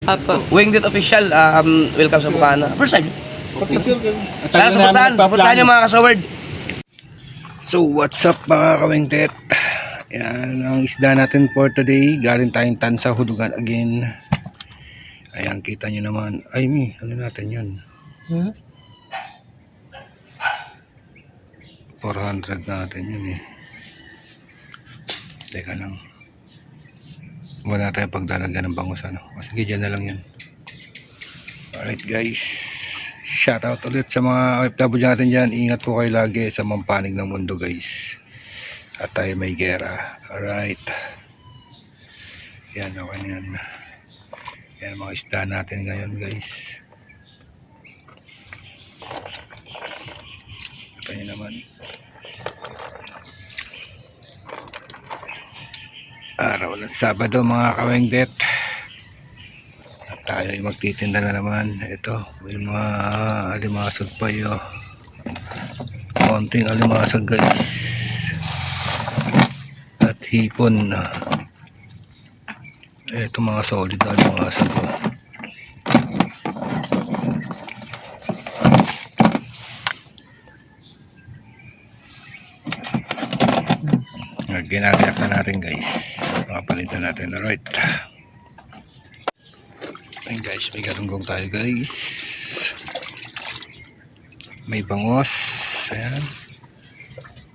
Apo. Wingdit Official, welcome sa Bukana. First time. Sana supportahan nyo mga kasaward. So what's up mga kawingdet? Yan ang isda natin for today. Galing tayong Tansa Hudugan again. Ayan, kita nyo naman. Ay ano natin yun? 400 natin yun eh. Teka lang. Wala tayong pagdalagyan ng bangus ano. O sige, dyan na lang yan. Alright guys. Shoutout ulit sa mga OFW natin dyan. Ingat po kayo lagi sa mampanig ng mundo guys. At tayo may gera. Alright. Yan, okay na yan. Yan mga isda natin ngayon guys. Ito nyo naman. Araw ng Sabado mga kawengdet. At tayo ay magtitinda na naman. Ito, may mga alimasag pa yun. Konting alimasag guys. At hipon. Ito mga solid na alimasag po. Ginagayak na natin guys. Makapalintan natin. Alright. Ayun guys, may galunggong tayo guys. May bangos. Ayan.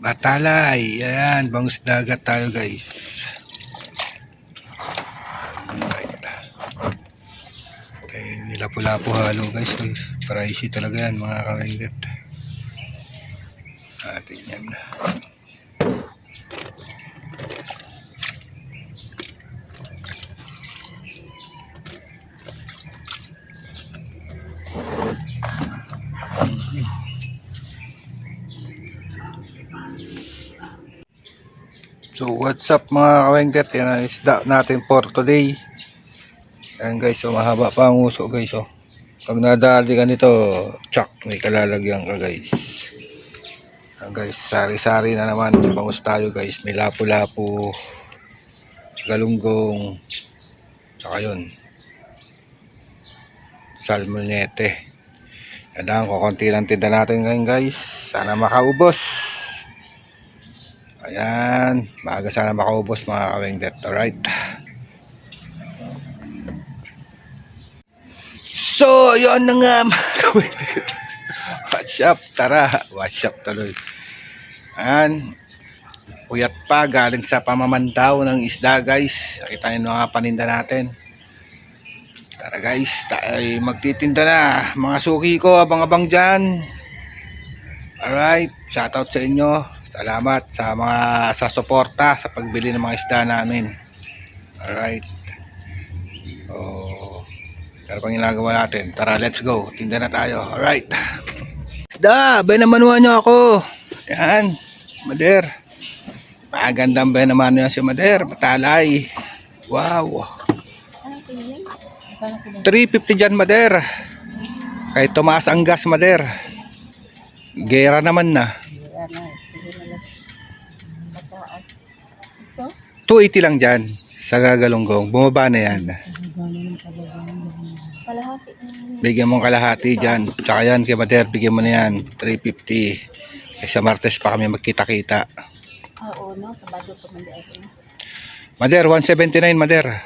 Batalay. Ayan, bangus dagat tayo guys. Alright. Okay, nilapo-lapo halo guys. Pricey talaga yan mga kawengdet. Atin yan. So what's up mga kawengdet, yan ang isda natin for today. Ayan guys, so mahaba pa ang uso guys. So pag nadali ka nito, tsak, may kalalagyan ka guys. Ayan guys, sari-sari na naman. Bangus tayo guys, may lapu-lapu, galunggong, tsaka yun, salmonete. Yan lang, kukunti lang tinda natin ngayon guys. Sana makaubos. Ayan, maaga sana makaubos mga kawengdet. Alright. So, yun na nga mga kawengdet. Watch up, tara. Watch up tuloy. Ayan. Puyat pa, galing sa pamamandaw ng isda guys. Nakita nyo mga paninda natin. Tara guys, tayo magtitinda na. Mga suki ko, abang-abang dyan. Alright, shoutout sa inyo. Salamat sa mga sa suporta sa pagbili ng mga isda namin. Alright. So, ano pang ginagawa natin? Tara, let's go. Tinda na tayo. Alright. Isda, benamanuan nyo ako. Yan, Mader. Magandang benamanuan si Mader. Batalay. Wow. 350 dyan, Mader. Kay Tomas ang gas, Mader. Gera naman na. 280 lang dyan sa gagalunggong. Bumaba na yan. Bigyan mong kalahati dyan. Tsaka yan kay Mader, bigyan mo na yan 350. Sa Martes pa kami magkita-kita. Oo, no? Sa bago pa man dito. Mader, 179 Mader.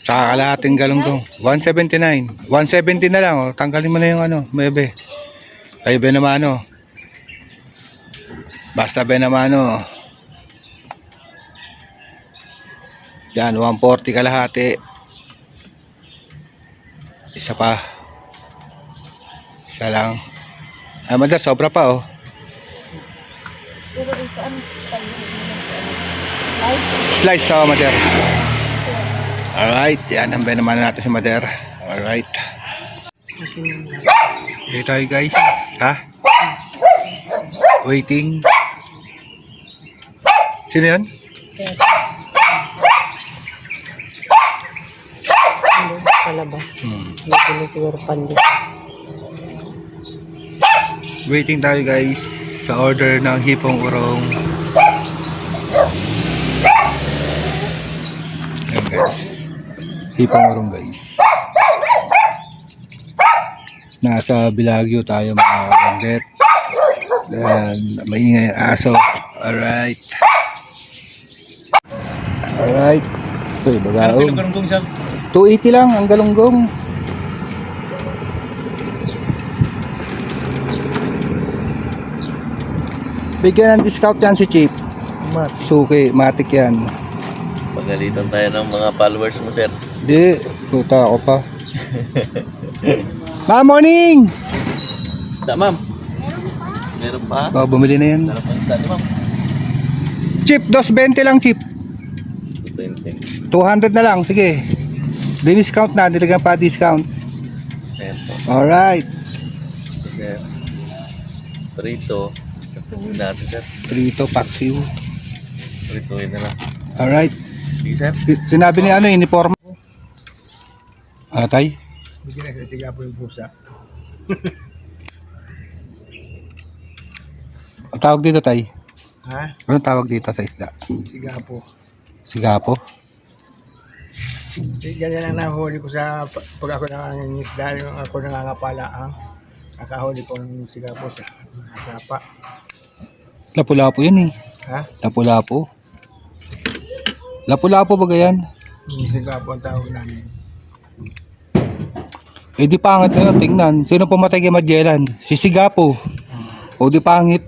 Tsaka kalahating galunggong 179. 170 na lang. Oh. Tanggalin mo na yung bebe. Kayo benamano. Basta benamano. Yan, 140 kalahati. Isa pa. Isa lang. Ay, Mader, sobra pa oh. Pero ito, ano? Slice sa Mader. Alright, yan ang benamano natin si Mader. Alright. Dito tayo guys. Ha? Waiting. Sino yan? Palabas. Hindi na siguro pandi. Waiting tayo guys sa order ng hipong urong. guys. Hipang guys. Nasa Bilagyo tayo mga kabandet. Dan maingay ang aso. Alright. Alright. Uy, bagaong. 280 lang ang galunggong. Bigyan ng discount yan si Chief. Suki, matik yan. Pagalitan tayo ng mga followers mo, sir. Di, puta ako pa. Morning! Da, ma'am. Meron pa? Oh, bumili na yan. Sarap ang isda ni ma'am. Chip, 220 lang, Chip. 20. 200 na lang, sige. Di-discount na, nilagyan pa discount. Ayan po. Alright. Sir. Prito. Katuhin natin, sir. Prito, paksiw. Prituhin na lang. Alright. Sige, sir. Sinabi ni ano, uniform. Ano, tay? Hindi nagsisiga po yung pusa. Ang tawag dito, tay? Ha? Anong tawag dito sa isda? Siga po. Sigapo? Ganyan ang nahuli ko sa pag ako nangangisda, yung ako nangangapala ang nakahuli ko ng siga po sa sapa. Lapu-lapu yan eh. Ha? Lapu-lapu. Lapu-lapu ba yan? Yung siga po ang tawag namin. Eh di pangit na yun, tingnan. Sino pumatay kay Magellan? Si Sigapo. O di pangit.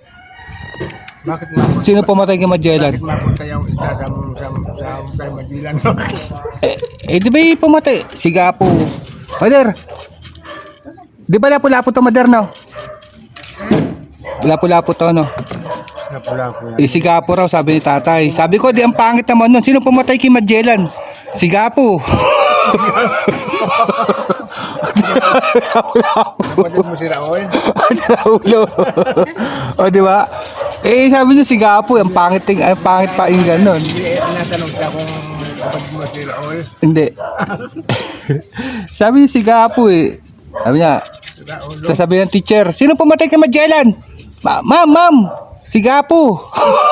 Bakit mapunta? Sino pumatay kay Magellan? Bakit mapunta yung isda sa kay Magellan? Eh di ba yung pumatay? Sigapo. Mader. Di ba lapu-lapu to, Mader, no? Lapu-lapu to, no? Napula po yan. Eh, Sigapo raw, sabi ni tatay. Sabi ko, di ang pangit naman nun. Sino pumatay kay Magellan? Sigapo. Pwede mo si Raul? Ulo. O, di ba? Eh, sabi niyo Sigapo, ang pangit pa yung ganun. Hindi, natanong ka kung kapag mo si Raul. Hindi. Sabi niya Sigapo eh. Sabi niya, Si Raul. sasabi ng teacher, sino pumatay kay Magellan? Ma'am, Sigapo.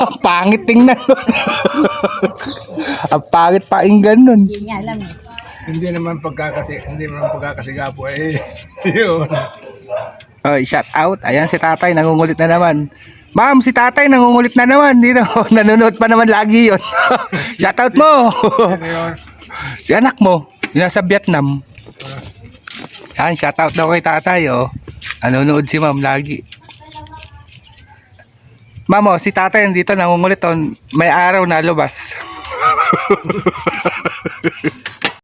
Ang pangit tingnan nun. Ang pangit pa yung ganun. Hindi niya alam eh. Hindi naman pagkakasiga po eh. Yun. Oy, shout out. Ayan si tatay, nangungulit na naman. Ma'am, si tatay nangungulit na naman. Dito, nanonood pa naman lagi yun. Shout out mo. Yun. Si anak mo, yung nasa Vietnam. Yan, shout out daw kay tatay, oh. Nanonood si ma'am lagi. Ma'am, oh, si tatay dito nangungulit, oh. May araw na lubas.